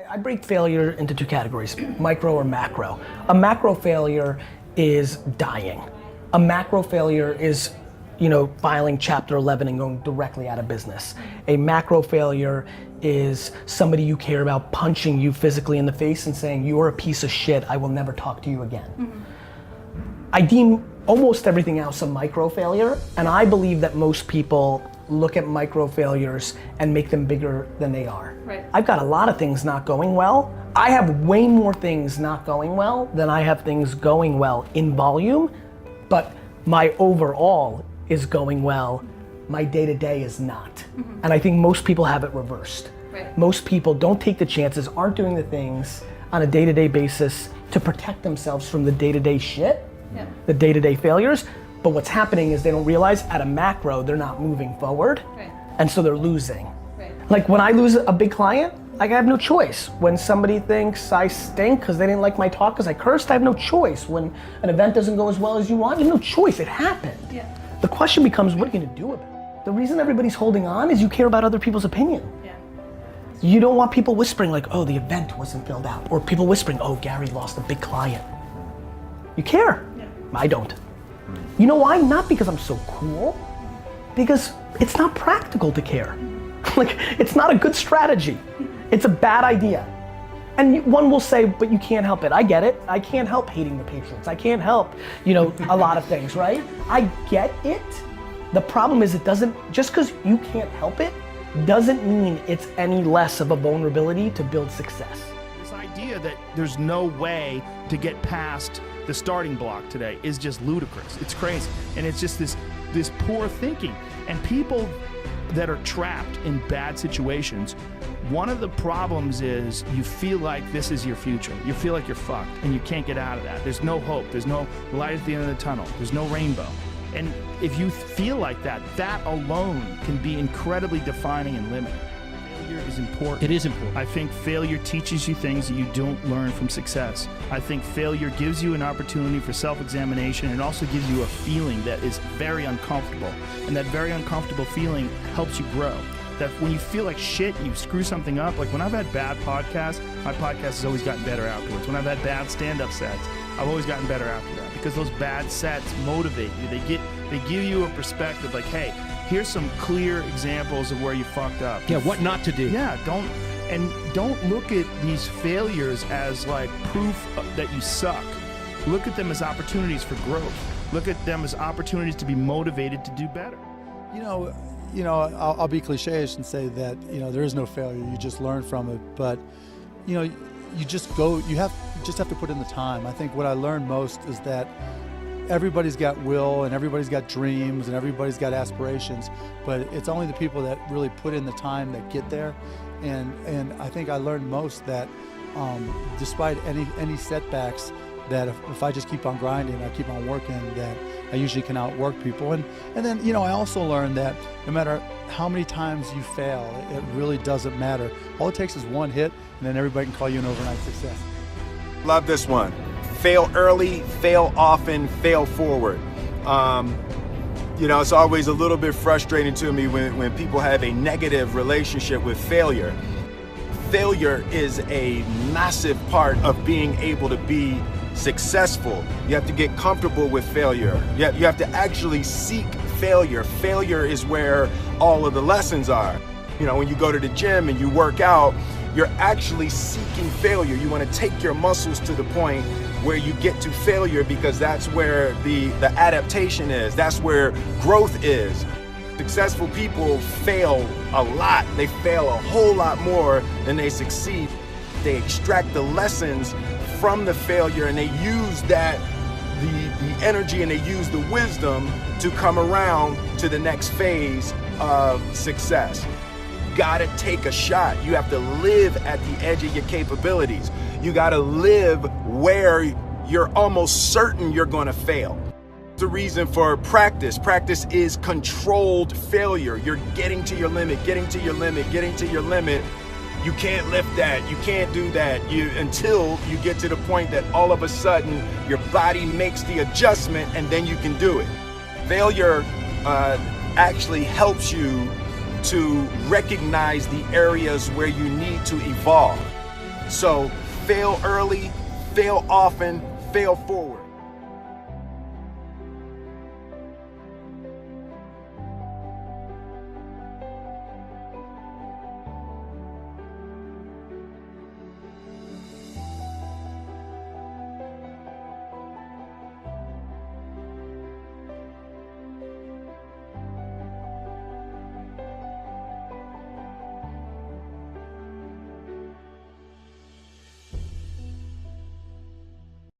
I break failure into two categories, micro or macro. A macro failure is dying. A macro failure is, filing Chapter 11 and going directly out of business. A macro failure is somebody you care about punching you physically in the face and saying, you're a piece of shit, I will never talk to you again. Mm-hmm. I deem almost everything else a micro failure, and I believe that most people look at micro failures and make them bigger than they are. Right. I've got a lot of things not going well. I have way more things not going well than I have things going well in volume, but my overall is going well. My day-to-day is not. Mm-hmm. And I think most people have it reversed. Right. Most people don't take the chances, aren't doing the things on a day-to-day basis to protect themselves from the day-to-day shit, the day-to-day failures. But what's happening is they don't realize at a macro, they're not moving forward. Right. And so they're losing. Right. Like when I lose a big client, I have no choice. When somebody thinks I stink because they didn't like my talk because I cursed, I have no choice. When an event doesn't go as well as you want, you have no choice, it happened. Yeah. The question becomes, what are you gonna do about it? The reason everybody's holding on is you care about other people's opinion. Yeah. You don't want people whispering like, oh, the event wasn't filled out. Or people whispering, oh, Gary lost a big client. You care. Yeah. I don't. You know why? Not because I'm so cool, because it's not practical to care. Like, it's not a good strategy. It's a bad idea. And one will say, but you can't help it. I get it. I can't help hating the Patriots. I can't help, a lot of things, right? I get it. The problem is it doesn't, just because you can't help it, doesn't mean it's any less of a vulnerability to build success. This idea that there's no way to get past the starting block today is just ludicrous. It's crazy. And it's just this poor thinking. And people that are trapped in bad situations, one of the problems is you feel like this is your future. You feel like you're fucked and you can't get out of that. There's no hope. There's no light at the end of the tunnel. There's no rainbow. And if you feel like that, that alone can be incredibly defining and limiting. Failure is important. It is important. I think failure teaches you things that you don't learn from success. I think failure gives you an opportunity for self-examination and also gives you a feeling that is very uncomfortable. And that very uncomfortable feeling helps you grow. That when you feel like shit, you screw something up. Like when I've had bad podcasts, my podcast has always gotten better afterwards. When I've had bad stand-up sets, I've always gotten better after that because those bad sets motivate you. They give you a perspective like, hey, here's some clear examples of where you fucked up. Yeah, what not to do. Yeah, don't look at these failures as like proof that you suck. Look at them as opportunities for growth. Look at them as opportunities to be motivated to do better. I'll be cliche-ish and say that, there is no failure. You just learn from it. But, you just have to put in the time. I think what I learned most is that everybody's got will and everybody's got dreams and everybody's got aspirations, but it's only the people that really put in the time that get there. And I think I learned most that despite any setbacks, that if I just keep on grinding, I keep on working, that I usually can outwork people. And then, I also learned that no matter how many times you fail, it really doesn't matter. All it takes is one hit, and then everybody can call you an overnight success. Love this one. Fail early, fail often, fail forward. It's always a little bit frustrating to me when people have a negative relationship with failure. Failure is a massive part of being able to be successful. You have to get comfortable with failure. You have to actually seek failure. Failure is where all of the lessons are. When you go to the gym and you work out, you're actually seeking failure. You want to take your muscles to the point where you get to failure because that's where the adaptation is. That's where growth is. Successful people fail a lot. They fail a whole lot more than they succeed. They extract the lessons from the failure and they use that, the energy, and they use the wisdom to come around to the next phase of success. Gotta take a shot. You have to live at the edge of your capabilities. You gotta live where you're almost certain you're gonna fail. The reason for practice. Practice is controlled failure. You're getting to your limit, getting to your limit, getting to your limit. You can't lift that, you can't do that, until you get to the point that all of a sudden your body makes the adjustment and then you can do it. Failure actually helps you to recognize the areas where you need to evolve. So fail early, fail often, fail forward.